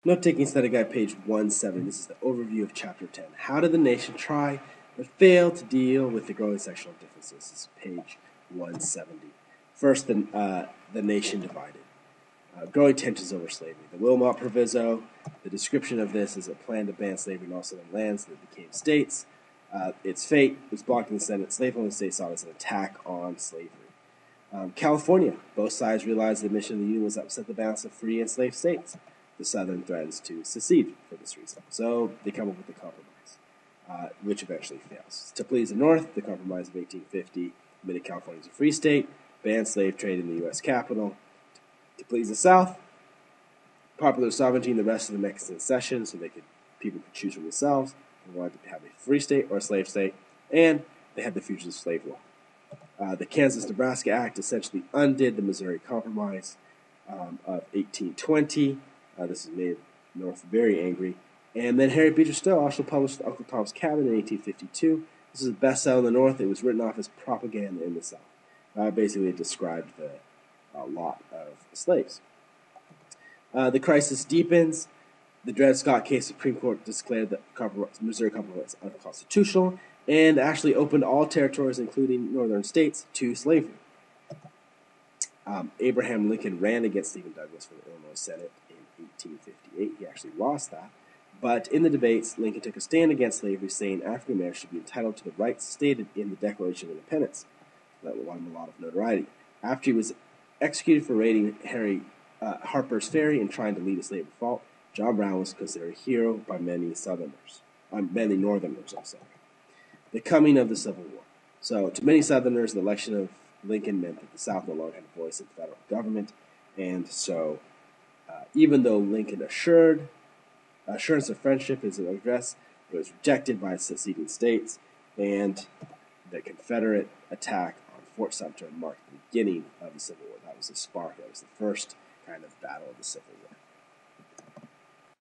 Note-taking study guide, page 170. This is the overview of chapter 10. How did the nation try but fail to deal with the growing sectional differences? This is page 170. First, the nation divided. Growing tensions over slavery. The Wilmot Proviso, the description of this is a plan to ban slavery in all southern lands that became states. Its fate was blocked in the Senate. Slave-owning states saw it as an attack on slavery. California, both sides realized the mission of the Union was to upset the balance of free and slave states. The Southern threatens to secede for this reason. So they come up with a compromise, which eventually fails. To please the North, the compromise of 1850 admitted California as a free state, banned slave trade in the U.S. capital. To please the South, popular sovereignty in the rest of the Mexican cession, so people could choose for themselves. They wanted to have a free state or a slave state, and they had the Fugitive Slave Law. The Kansas-Nebraska Act essentially undid the Missouri Compromise of 1820. This has made the North very angry. And then Harry Beecher Stowe also published Uncle Tom's Cabin in 1852. This is a bestseller in the North. It was written off as propaganda in the South. Basically, it described the lot of slaves. The crisis deepens. The Dred Scott case, Supreme Court declared the Missouri Compromise unconstitutional and actually opened all territories, including northern states, to slavery. Abraham Lincoln ran against Stephen Douglas for the Illinois Senate in 1858. He actually lost that. But in the debates, Lincoln took a stand against slavery, saying African Americans should be entitled to the rights stated in the Declaration of Independence. That won him a lot of notoriety. After he was executed for raiding Harper's Ferry and trying to lead a slave to revolt, John Brown was considered a hero by many Southerners. Many Northerners, I'm sorry. The coming of the Civil War. So, to many Southerners, the election of Lincoln meant that the South no longer had a voice in the federal government, and so even though Lincoln assurance of friendship in his address, it was rejected by seceding states, and the Confederate attack on Fort Sumter marked the beginning of the Civil War. That was the spark. That was the first kind of battle of the Civil War.